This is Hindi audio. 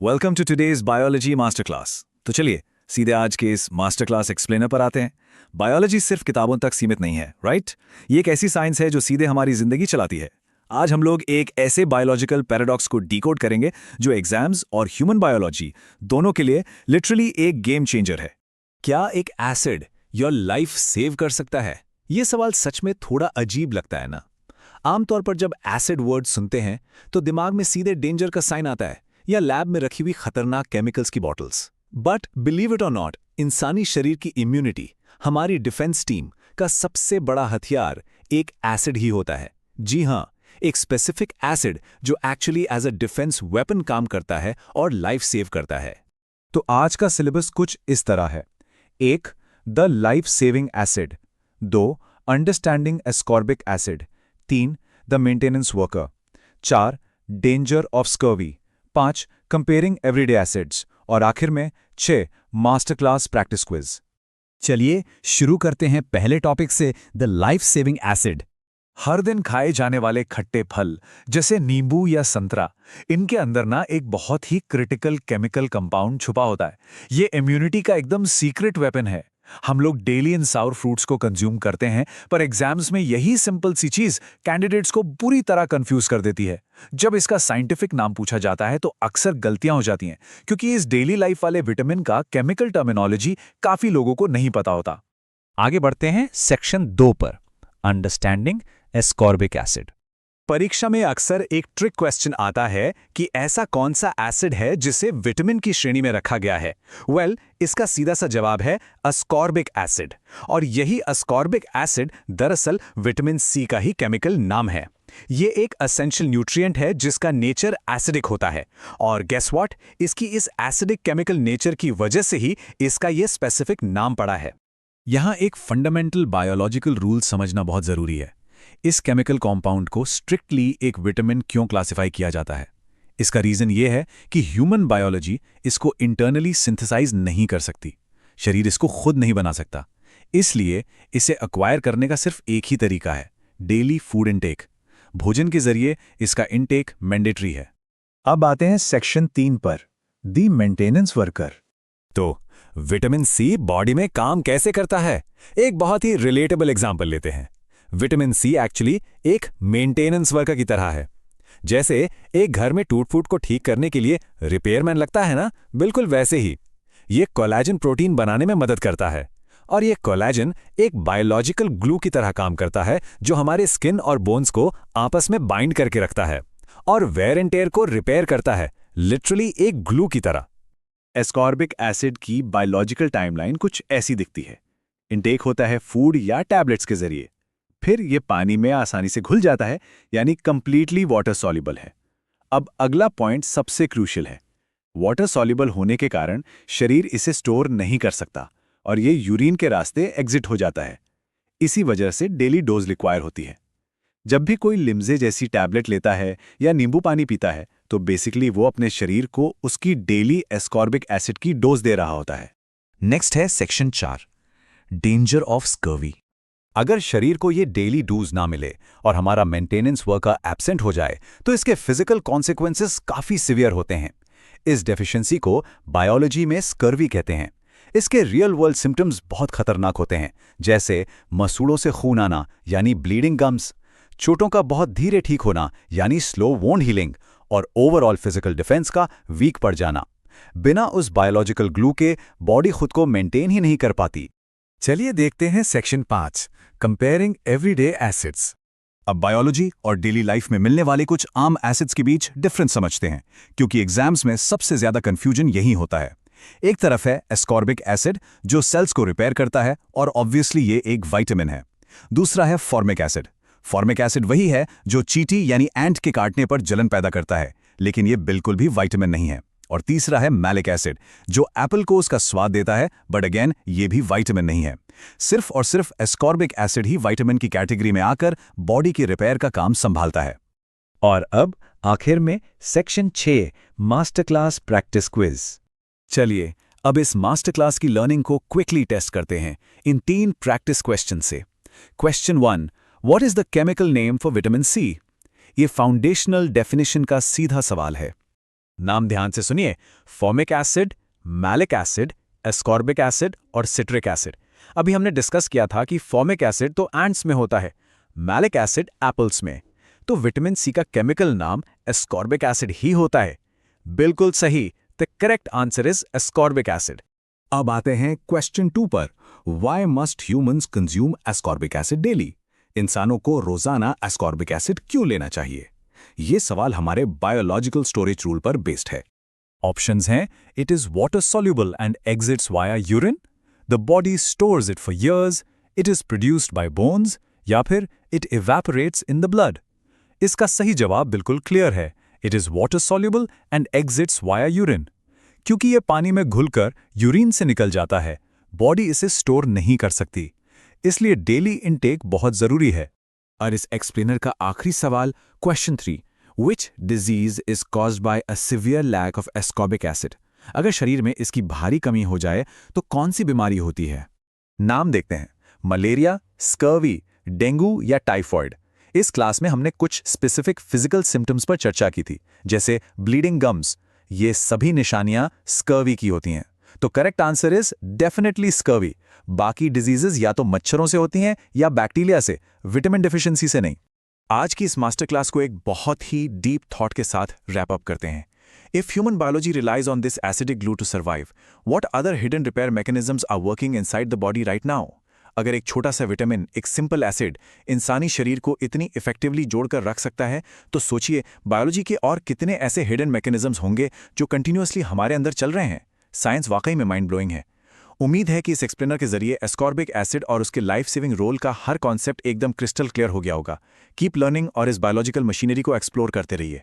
Welcome to today's biology master class. तो चलिए सीधे आज के इस मास्टर क्लास एक्सप्लेनर पर आते हैं। बायोलॉजी सिर्फ किताबों तक सीमित नहीं है, राइट? ये एक ऐसी साइंस है जो सीधे हमारी जिंदगी चलाती है। आज हम लोग एक ऐसे बायोलॉजिकल पैराडॉक्स को डिकोड करेंगे जो एग्जाम्स और ह्यूमन बायोलॉजी दोनों के लिए लिटरली एक गेम चेंजर है। क्या एक एसिड योर लाइफ सेव कर सकता है? ये सवाल सच में थोड़ा अजीब लगता है ना। आमतौर पर जब एसिड वर्ड सुनते हैं तो दिमाग में सीधे डेंजर का साइन आता है या लैब में रखी हुई खतरनाक केमिकल्स की बॉटल्स। बट बिलीव इट और नॉट, इंसानी शरीर की इम्यूनिटी, हमारी डिफेंस टीम का सबसे बड़ा हथियार एक एसिड ही होता है। जी हां, एक स्पेसिफिक एसिड जो actually as a defence weapon काम करता है और लाइफ सेव करता है। तो आज का सिलेबस कुछ इस तरह है। 1. The life saving acid. 2. Understanding ascorbic acid. 3. The maintenance worker. 4. Danger of scurvy. 5. Comparing everyday acids. और आखिर में 6. Master class practice quiz. चलिए शुरू करते हैं पहले टॉपिक से, द लाइफ सेविंग एसिड। हर दिन खाए जाने वाले खट्टे फल जैसे नींबू या संतरा, इनके अंदर ना एक बहुत ही क्रिटिकल केमिकल कंपाउंड छुपा होता है। ये इम्यूनिटी का एकदम सीक्रेट वेपन है। हम लोग डेली इन साउर फ्रूट्स को कंज्यूम करते हैं, पर एग्जाम्स में यही सिंपल सी चीज कैंडिडेट्स को बुरी तरह कंफ्यूज कर देती है। जब इसका साइंटिफिक नाम पूछा जाता है तो अक्सर गलतियां हो जाती हैं, क्योंकि इस डेली लाइफ वाले विटामिन का केमिकल टर्मिनोलॉजी काफी लोगों को नहीं पता होता। आगे बढ़ते हैं सेक्शन 2 पर, अंडरस्टैंडिंग एस्कॉर्बिक एसिड। परीक्षा में अक्सर एक ट्रिक क्वेश्चन आता है कि ऐसा कौन सा एसिड है जिसे विटामिन की श्रेणी में रखा गया है। इसका सीधा सा जवाब है अस्कॉर्बिक एसिड। और यही अस्कॉर्बिक एसिड दरअसल विटामिन सी का ही केमिकल नाम है। ये एक एसेंशियल न्यूट्रिएंट है जिसका नेचर एसिडिक होता है। और गेस व्हाट, इसकी इस एसिडिक केमिकल नेचर की वजह से ही इसका ये स्पेसिफिक नाम पड़ा है। यहां एक फंडामेंटल बायोलॉजिकल रूल समझना बहुत जरूरी है। इस केमिकल कॉम्पाउंड को स्ट्रिक्टली एक विटामिन क्यों क्लासिफाई किया जाता है? इसका रीजन ये है कि ह्यूमन बायोलॉजी इसको इंटरनली सिंथेसाइज नहीं कर सकती। शरीर इसको खुद नहीं बना सकता। इसलिए इसे एक्वायर करने का सिर्फ एक ही तरीका है, डेली फूड इनटेक। भोजन के जरिए इसका इनटेक मैंडेटरी है। अब आते हैं सेक्शन 3 पर, द मेंटेनेंस वर्कर। तो विटामिन सी बॉडी में काम कैसे करता है? एक बहुत ही रिलेटेबल एग्जाम्पल लेते हैं। विटामिन सी एक्चुअली एक मेंटेनेंस वर्कर की तरह है। जैसे एक घर में टूट फूट को ठीक करने के लिए रिपेयरमैन लगता है ना, बिल्कुल वैसे ही ये कोलेजन प्रोटीन बनाने में मदद करता है। और ये कोलेजन एक बायोलॉजिकल ग्लू की तरह काम करता है जो हमारे स्किन और बोन्स को आपस में बाइंड करके रखता है और वेयर एंड टेयर को रिपेयर करता है, लिटरली एक ग्लू की तरह। एस्कॉर्बिक एसिड की बायोलॉजिकल टाइमलाइन कुछ ऐसी दिखती है। इनटेक होता है फूड या टैबलेट्स के जरिए, फिर ये पानी में आसानी से घुल जाता है, यानी कंप्लीटली वाटर सॉल्युबल है। अब अगला पॉइंट सबसे क्रूशियल है। वाटर सॉल्युबल होने के कारण शरीर इसे स्टोर नहीं कर सकता और ये यूरिन के रास्ते एग्जिट हो जाता है। इसी वजह से डेली डोज रिक्वायर होती है। जब भी कोई लिम्जे जैसी टैबलेट लेता है या नींबू पानी पीता है तो बेसिकली वो अपने शरीर को उसकी डेली एस्कॉर्बिक एसिड की डोज दे रहा होता है। नेक्स्ट है सेक्शन 4, डेंजर ऑफ स्कर्वी। अगर शरीर को ये डेली डोज ना मिले और हमारा मेंटेनेंस वर्कर एब्सेंट हो जाए तो इसके फिजिकल कॉन्सिक्वेंसेस काफी सीवियर होते हैं। इस डेफिशिएंसी को बायोलॉजी में स्कर्वी कहते हैं। इसके रियल वर्ल्ड सिम्टम्स बहुत खतरनाक होते हैं, जैसे मसूड़ों से खून आना यानी ब्लीडिंग गम्स, चोटों का बहुत धीरे ठीक होना यानी स्लो वोंड हीलिंग, और ओवरऑल फिजिकल डिफेंस का वीक पड़ जाना। बिना उस बायोलॉजिकल ग्लू के बॉडी खुद को मेंटेन ही नहीं कर पाती। चलिए देखते हैं सेक्शन 5, कंपेयरिंग एवरीडे एसिड्स। अब बायोलॉजी और डेली लाइफ में मिलने वाले कुछ आम एसिड्स के बीच डिफरेंस समझते हैं, क्योंकि एग्जाम्स में सबसे ज्यादा कंफ्यूजन यही होता है। एक तरफ है एस्कॉर्बिक एसिड जो सेल्स को रिपेयर करता है और ऑब्वियसली ये एक विटामिन है। दूसरा है फॉर्मिक एसिड। फॉर्मिक एसिड वही है जो चींटी यानी एंट के काटने पर जलन पैदा करता है, लेकिन ये बिल्कुल भी विटामिन नहीं है। और तीसरा है मैलिक एसिड जो एप्पल को उसका स्वाद देता है, बट अगेन ये भी विटामिन नहीं है। सिर्फ और सिर्फ एस्कॉर्बिक एसिड ही विटामिन की कैटेगरी में आकर बॉडी की रिपेयर का काम संभालता है। और अब आखिर में section 6, master class practice quiz. चलिए अब इस मास्टर क्लास की लर्निंग को क्विकली टेस्ट करते हैं इन 3 प्रैक्टिस क्वेश्चन से। Question 1, what is the chemical name for vitamin C? ये फाउंडेशनल डेफिनेशन का सीधा सवाल है। नाम ध्यान से सुनिए, formic acid, malic acid, ascorbic acid और सिट्रिक एसिड। अभी हमने डिस्कस किया था कि फॉर्मिक एसिड तो एंट्स में होता है, मैलिक एसिड एप्पल्स में, तो विटामिन सी का केमिकल नाम एस्कॉर्बिक एसिड ही होता है। बिल्कुल सही, the correct answer is ascorbic acid. अब आते हैं क्वेश्चन 2 पर। Why must humans consume ascorbic acid daily? इंसानों को रोजाना एस्कॉर्बिक एसिड क्यों लेना चाहिए? ये सवाल हमारे बायोलॉजिकल स्टोरेज रूल पर बेस्ड है। ऑप्शंस हैं, it is water soluble and exits via urine, the body stores it for years, it is produced by bones, या फिर it evaporates in the blood। इसका सही जवाब बिल्कुल क्लियर है, it is water soluble and exits via urine। क्योंकि ये पानी में घुलकर यूरिन से निकल जाता है, बॉडी इसे स्टोर नहीं कर सकती, इसलिए डेली इनटेक बहुत जरूरी है। और इस एक्सप्लेनर का आखिरी सवाल, question 3, Which disease is caused by a severe lack of ascorbic acid? अगर शरीर में इसकी भारी कमी हो जाए तो कौन सी बीमारी होती है? नाम देखते हैं, मलेरिया, स्कर्वी, डेंगू या टाइफॉइड। इस क्लास में हमने कुछ स्पेसिफिक फिजिकल सिम्टम्स पर चर्चा की थी, जैसे ब्लीडिंग गम्स। ये सभी निशानियां स्कर्वी की होती हैं, तो correct answer is definitely scurvy. बाकी डिजीजेस या तो मच्छरों से होती हैं या बैक्टीरिया से, विटामिन डिफिशियंसी से नहीं। आज की इस मास्टर क्लास को एक बहुत ही डीप थॉट के साथ रैप अप करते हैं। If human biology relies on this acidic glue to survive, what other hidden repair mechanisms are working inside the body right now? अगर एक छोटा सा विटामिन, एक सिंपल एसिड इंसानी शरीर को इतनी इफेक्टिवली जोड़कर रख सकता है, तो सोचिए बायोलॉजी के और कितने ऐसे हिडन मैकेनिज्म्स होंगे जो कंटिन्यूअसली हमारे अंदर चल रहे हैं। साइंस वाकई में माइंड ब्लोइंग है। उम्मीद है कि इस एक्सप्लेनर के जरिए एस्कॉर्बिक एसिड और उसके लाइफ सेविंग रोल का हर कॉन्सेप्ट एकदम क्रिस्टल क्लियर हो गया होगा। कीप लर्निंग और इस बायोलॉजिकल मशीनरी को एक्सप्लोर करते रहिए।